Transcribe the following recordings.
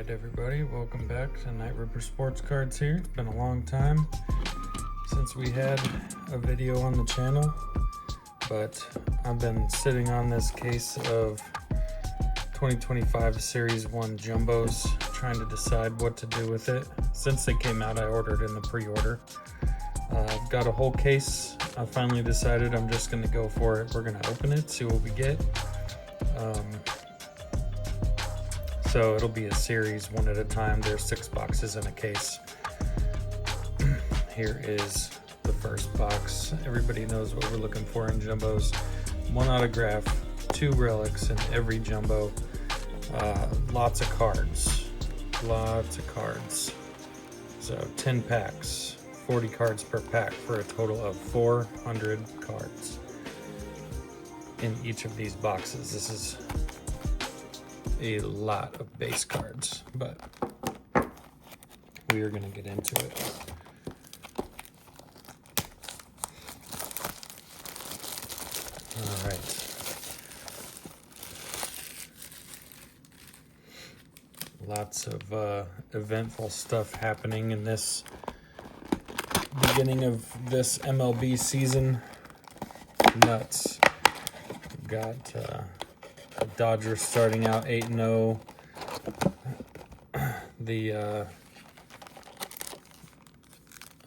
Alright everybody, welcome back to Night Ripper Sports Cards here. It's been a long time since we had a video on the channel, but I've been sitting on this case of 2025 Series 1 Jumbos, trying to decide what to do with it. Since they came out, I ordered in the pre-order. I've got a whole case. I finally decided I'm just going to go for it. We're going to open it, see what we get. So it'll be a series, one at a time. There's 6 boxes in a case. Here is the first box. Everybody knows what we're looking for in jumbos. 1 autograph, 2 relics in every jumbo. Lots of cards. So 10 packs, 40 cards per pack for a total of 400 cards in each of these boxes. This is a lot of base cards, but we are going to get into it. All right. Lots of eventful stuff happening in this beginning of this MLB season. Nuts. We've got the Dodgers starting out 8-0.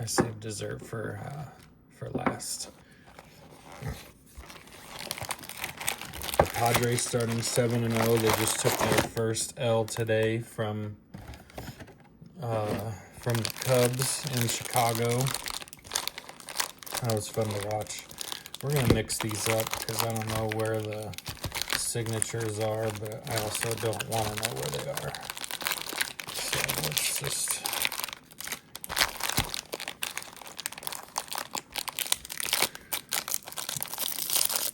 I saved dessert for last. The Padres starting 7-0. They just took their first L today from the Cubs in Chicago. That was fun to watch. We're gonna mix these up because I don't know where the signatures are, but I also don't want to know where they are. So let's just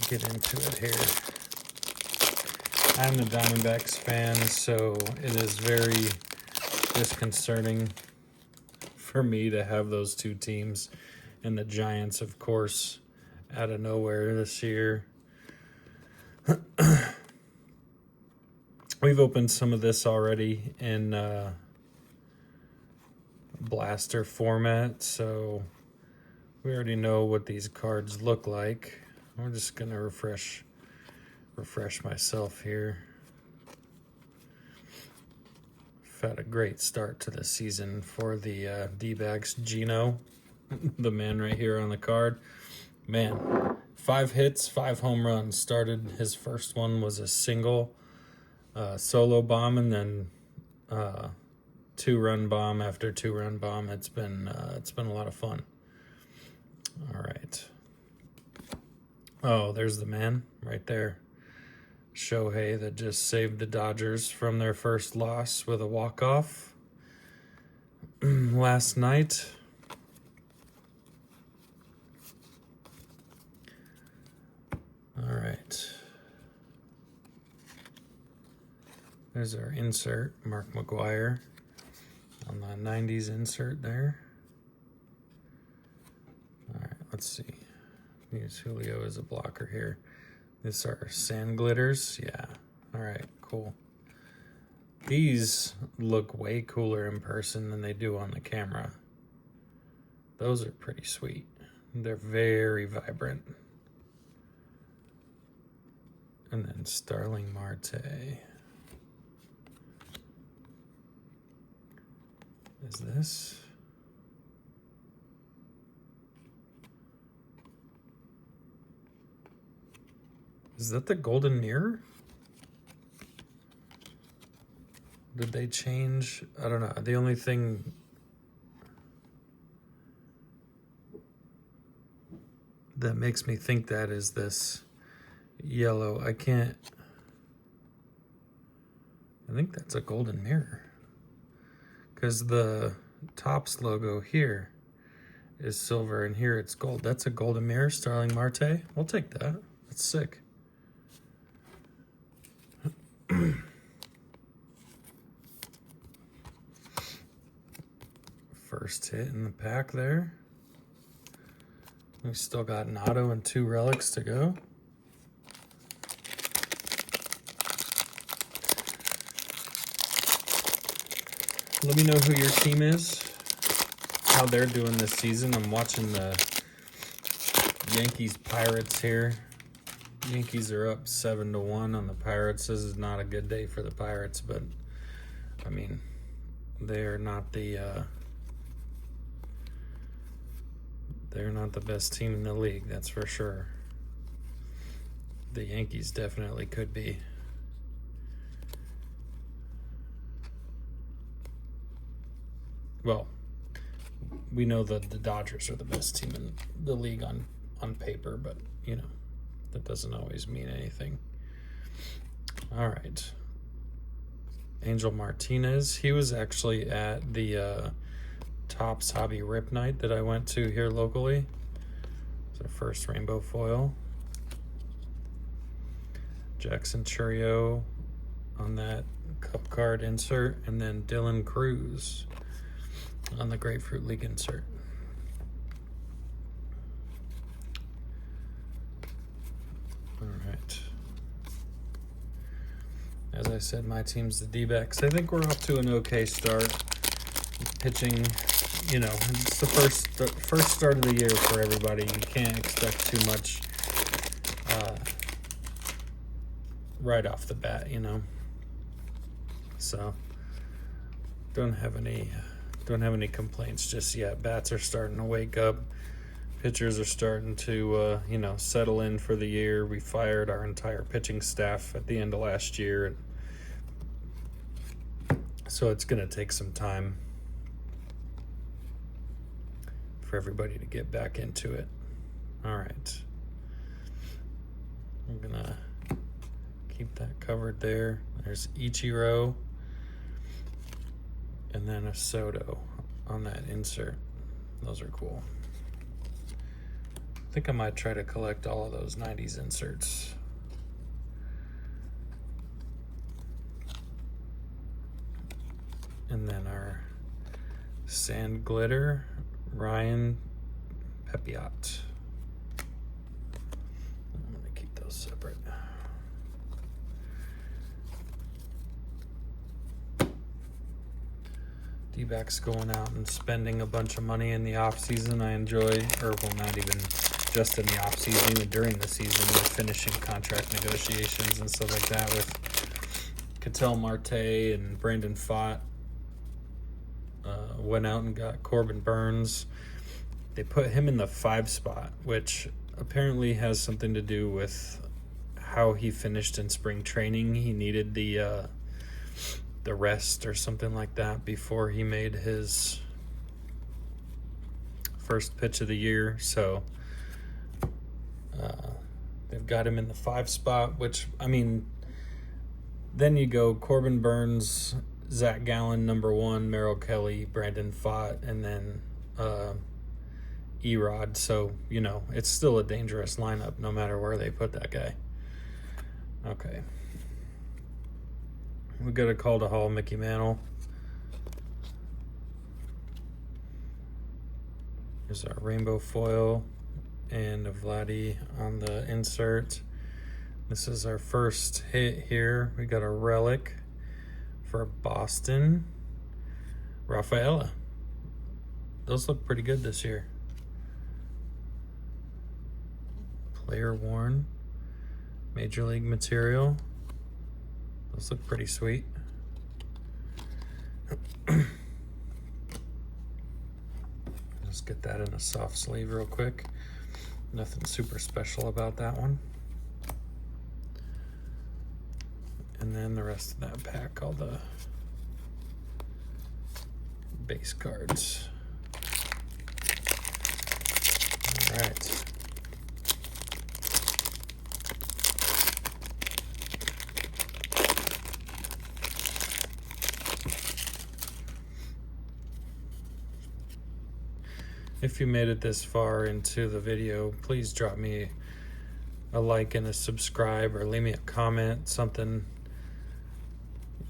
get into it here. I'm the Diamondbacks fan, so it is very disconcerting for me to have those two teams, and the Giants, of course, out of nowhere this year. We've opened some of this already in blaster format, so we already know what these cards look like. I'm just gonna refresh myself here. We've had a great start to the season for the D-backs. Gino, the man right here on the card. Man, 5 hits, 5 home runs. Started, his first one was a single solo bomb, and then 2-run bomb after 2-run bomb. It's been a lot of fun. All right. Oh, there's the man right there. Shohei, that just saved the Dodgers from their first loss with a walk-off last night. All right. There's our insert, Mark McGuire on the 90s insert there. All right, let's see. Use Julio as a blocker here. These are sand glitters. Yeah. All right, cool. These look way cooler in person than they do on the camera. Those are pretty sweet. They're very vibrant. And then Starling Marte. Is this? Is that the golden mirror? Did they change? I don't know. The only thing that makes me think that is this yellow. I think that's a golden mirror, because the Topps logo here is silver and here it's gold. That's a golden mirror. Starling Marte. We'll take that. That's sick. First hit in the pack there. We still got an auto and 2 relics to go. Let me know who your team is, how they're doing this season. I'm watching the Yankees Pirates here. Yankees are up 7-1 on the Pirates. This is not a good day for the Pirates, but I mean, they're not the best team in the league, that's for sure. The Yankees definitely could be. Well, we know that the Dodgers are the best team in the league on paper, but you know, that doesn't always mean anything. All right. Angel Martinez, he was actually at the Topps Hobby Rip Night that I went to here locally. It's our first rainbow foil. Jackson Churio on that cup card insert, and then Dylan Cruz on the Grapefruit League insert. All right. As I said, my team's the D-backs. I think we're off to an okay start. Pitching, you know, it's the first start of the year for everybody. You can't expect too much right off the bat, you know. So don't have any complaints just yet. Bats are starting to wake up. Pitchers are starting to you know, settle in for the year. We fired our entire pitching staff at the end of last year, so it's going to take some time for everybody to get back into it. All right. I'm going to keep that covered there. There's Ichiro and then a Soto on that insert. Those are cool. I think I might try to collect all of those 90s inserts. And then our Sand Glitter, Ryan Pepiot. I'm gonna keep those separate. D-backs going out and spending a bunch of money in the off season. I enjoy, or well, not even just in the off season, even during the season, with finishing contract negotiations and stuff like that with Ketel Marte and Brandon Pfaadt. Went out and got Corbin Burns. They put him in the 5 spot, which apparently has something to do with how he finished in spring training. He needed the rest or something like that before he made his first pitch of the year. So they've got him in the 5 spot, which, I mean, then you go Corbin Burns, Zach Gallen, number 1, Merrill Kelly, Brandon Pfaadt, and then Erod. So, you know, it's still a dangerous lineup no matter where they put that guy. Okay. We got a call to haul Mickey Mantle. Here's our rainbow foil and a Vladdy on the insert. This is our first hit here. We got a relic for Boston, Rafaela. Those look pretty good this year. Player worn, Major League material. Those look pretty sweet. Let's get that in a soft sleeve real quick. Nothing super special about that one. And then the rest of that pack, all the base cards. All right. If you made it this far into the video, please drop me a like and a subscribe, or leave me a comment, something,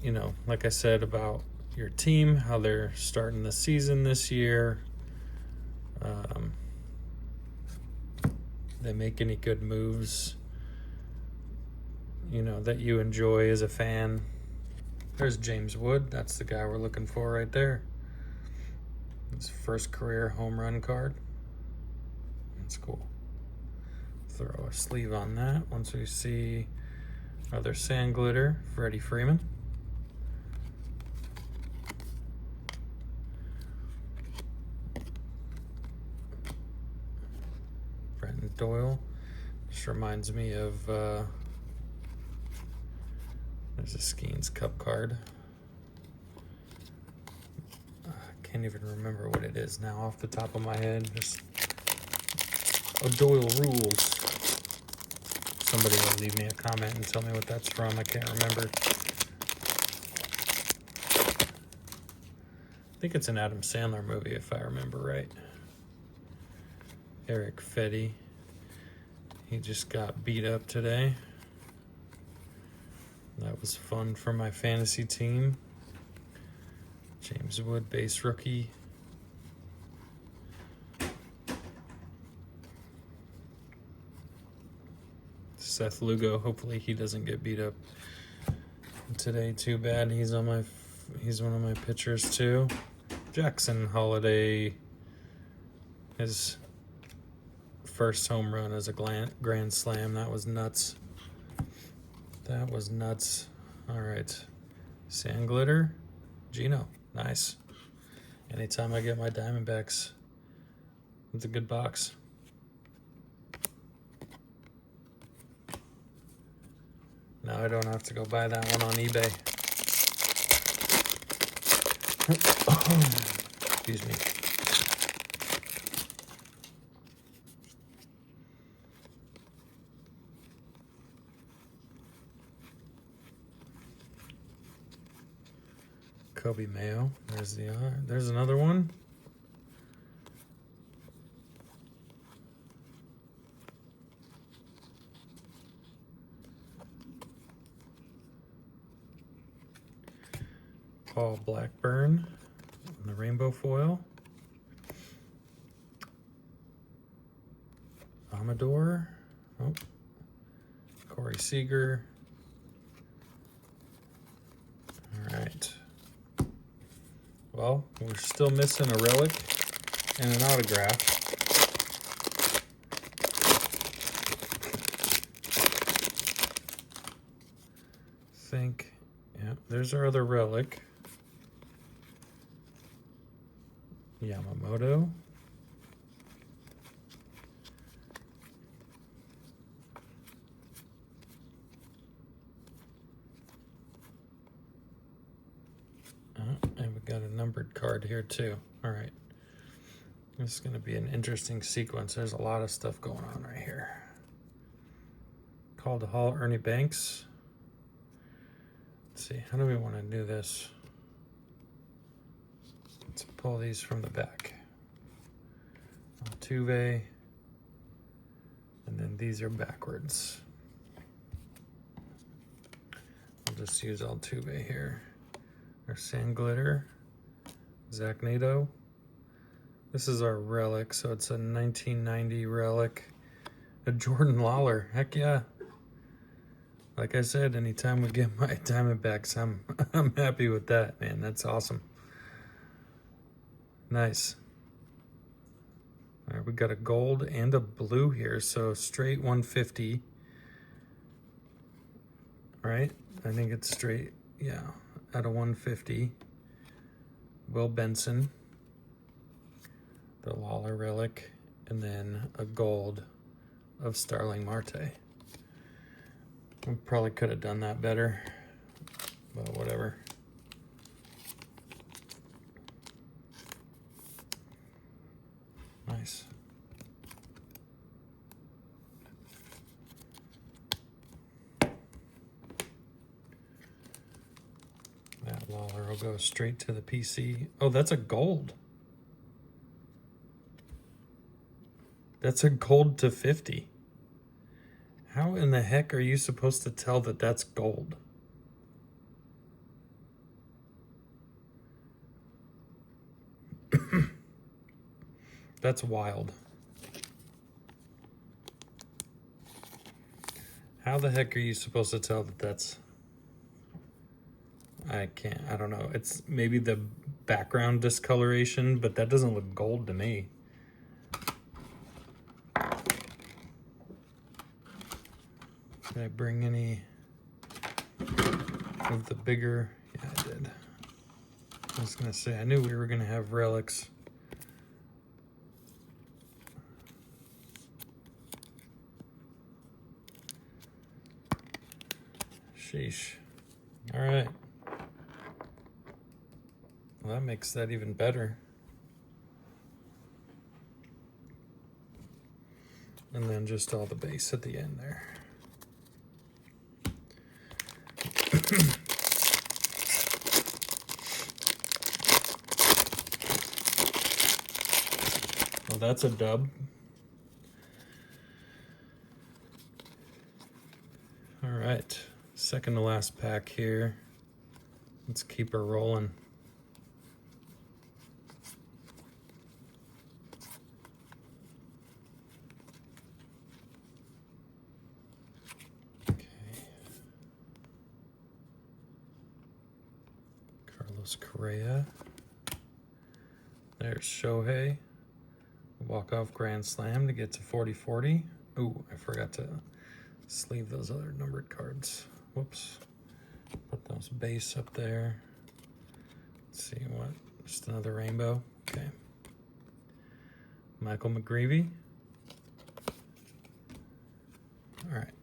you know, like I said, about your team, how they're starting the season this year. They make any good moves, you know, that you enjoy as a fan. There's James Wood. That's the guy we're looking for right there. His first career home run card. That's cool. Throw a sleeve on that once we see other sand glitter, Freddie Freeman. Brenton Doyle. Just reminds me of, there's a Skeens Cup card. Can't even remember what it is now off the top of my head. Just a Doyle rules. Somebody will leave me a comment and tell me what that's from. I can't remember. I think it's an Adam Sandler movie if I remember right. Eric Fetty. He just got beat up today. That was fun for my fantasy team. James Wood, base rookie. Seth Lugo, hopefully he doesn't get beat up today too bad. He's one of my pitchers too. Jackson Holiday, his first home run as a grand slam. That was nuts. That was nuts. All right. Sand glitter. Gino. Nice. Anytime I get my Diamondbacks, it's a good box. Now I don't have to go buy that one on eBay. Excuse me. Kobe Mayo. There's another one. Paul Blackburn in the rainbow foil. Amador. Oh. Corey Seager. All right. Well, we're still missing a relic and an autograph. Yeah, there's our other relic. Yamamoto. And we got a numbered card here too. All right. This is going to be an interesting sequence. There's a lot of stuff going on right here. Call to Hall, Ernie Banks. Let's see, how do we want to do this? Let's pull these from the back. Altuve. And then these are backwards. I'll just use Altuve here. Our sand glitter. Zach Nato. This is our relic, so it's a 1990 relic. A Jordan Lawler, heck yeah. Like I said, anytime we get my Diamondbacks, I'm happy with that, man. That's awesome. Nice. All right, we got a gold and a blue here, so straight 150. Right? I think it's straight, yeah, at a 150. Will Benson. The Lawler relic, and then a gold of Starling Marte. We probably could have done that better, but whatever. Nice. That Lawler will go straight to the PC. Oh, that's a gold. That's a gold to 50. How in the heck are you supposed to tell that that's gold? That's wild. How the heck are you supposed to tell that that's... I don't know. It's maybe the background discoloration, but that doesn't look gold to me. Did I bring any of the bigger? Yeah, I did. I was gonna say, I knew we were gonna have relics. Sheesh. All right. Well, that makes that even better. And then just all the base at the end there. Well, that's a dub. All right, second to last pack here. Let's keep her rolling. Okay. Carlos Correa. There's Shohei. Walk-off grand slam to get to 40-40. Ooh, I forgot to sleeve those other numbered cards. Whoops. Put those base up there. Let's see what. Just another rainbow. Okay. Michael McGreevy. All right.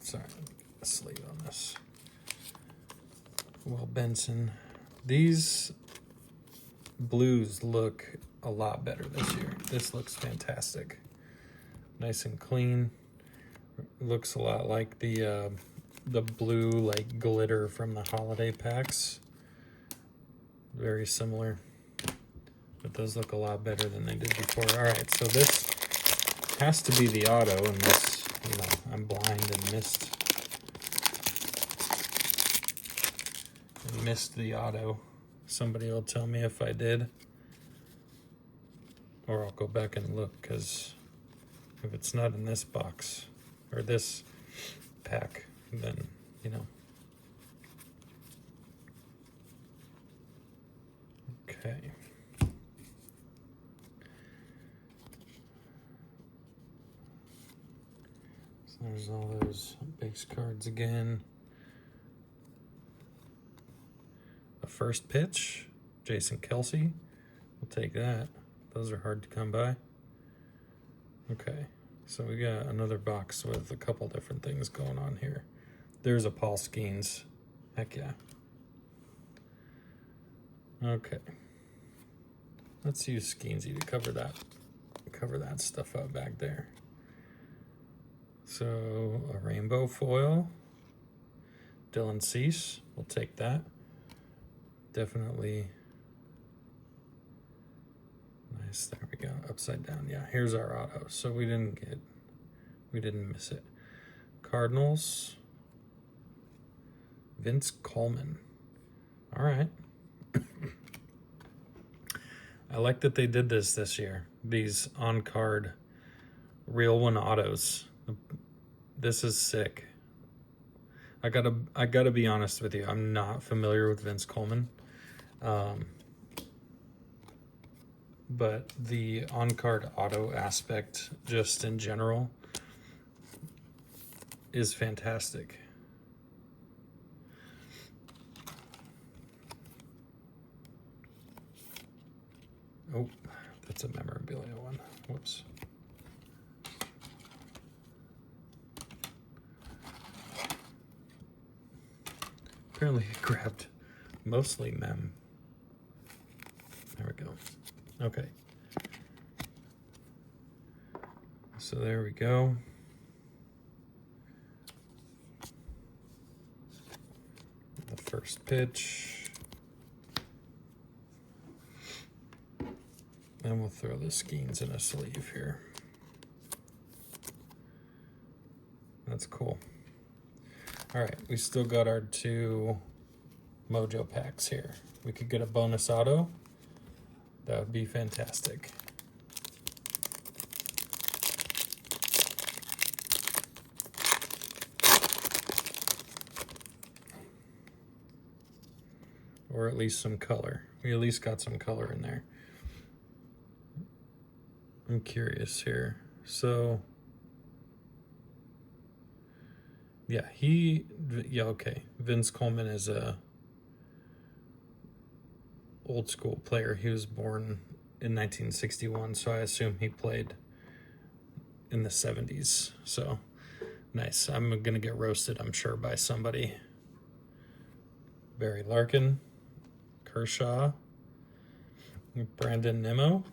Sorry, sleeve on this. Will Benson. These blues look a lot better this year. This looks fantastic. Nice and clean. Looks a lot like the blue like glitter from the holiday packs. Very similar, but those look a lot better than they did before. All right, so this has to be the auto, unless, you know, I'm blind and missed the auto. Somebody will tell me if I did, or I'll go back and look, because if it's not in this box or this pack, then, you know. Okay. So there's all those base cards again. A first pitch, Jason Kelsey. We'll take that. Those are hard to come by. Okay, so we got another box with a couple different things going on here. There's a Paul Skeens. Heck yeah. Okay. Let's use Skeensy to cover that stuff up back there. So a rainbow foil. Dylan Cease. We'll take that. Definitely. Nice. There we go. Upside down. Yeah, here's our auto. So we didn't miss it. Cardinals. Vince Coleman. All right. I like that they did this year. These on-card real one autos. This is sick. I gotta be honest with you. I'm not familiar with Vince Coleman. But the on-card auto aspect, just in general, is fantastic. Oh, that's a memorabilia one. Whoops. Apparently I grabbed mostly mem. There we go. Okay. So there we go. The first pitch. And we'll throw the Skeens in a sleeve here. That's cool. All right, we still got our 2 Mojo packs here. We could get a bonus auto. That would be fantastic. or at least some color. We at least got some color in there. I'm curious here. So, yeah, okay. Vince Coleman is a old school player. He was born in 1961, so I assume he played in the 70s. So, nice. I'm going to get roasted, I'm sure, by somebody. Barry Larkin, Kershaw, Brandon Nimmo.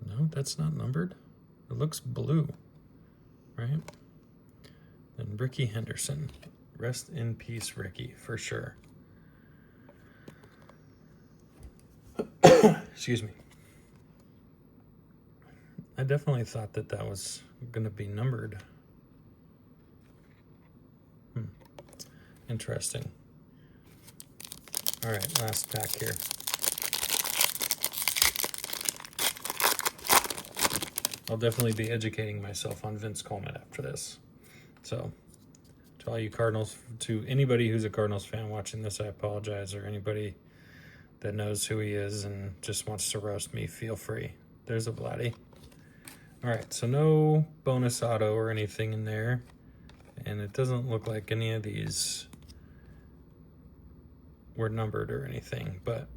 No, that's not numbered. It looks blue, right? And Ricky Henderson. Rest in peace, Ricky, for sure. Excuse me. I definitely thought that that was going to be numbered. Interesting. All right, last pack here. I'll definitely be educating myself on Vince Coleman after this. So, to all you Cardinals, to anybody who's a Cardinals fan watching this, I apologize, or anybody that knows who he is and just wants to roast me, feel free. There's a Vladdy. All right, so no bonus auto or anything in there, and it doesn't look like any of these were numbered or anything, but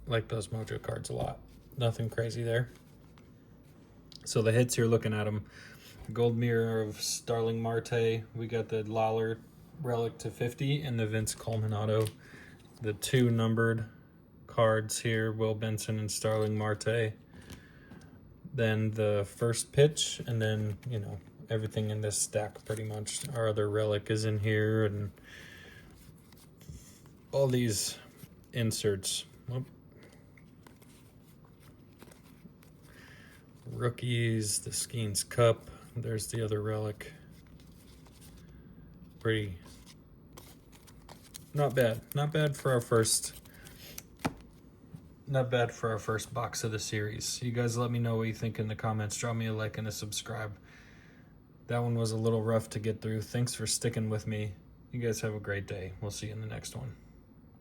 I like those Mojo cards a lot. Nothing crazy there. So the hits here, looking at them, Gold Mirror of Starling Marte. We got the Lawler Relic to 50 and the Vince Coleman auto. The two numbered cards here, Will Benson and Starling Marte. Then the first pitch, and then, you know, everything in this stack pretty much. Our other Relic is in here, and all these inserts. Whoop. Rookies, the Skeens Cup. There's the other Relic. Pretty, not bad. Not bad for our first. Not bad for our first box of the series. You guys let me know what you think in the comments. Drop me a like and a subscribe. That one was a little rough to get through. Thanks for sticking with me. You guys have a great day. We'll see you in the next one.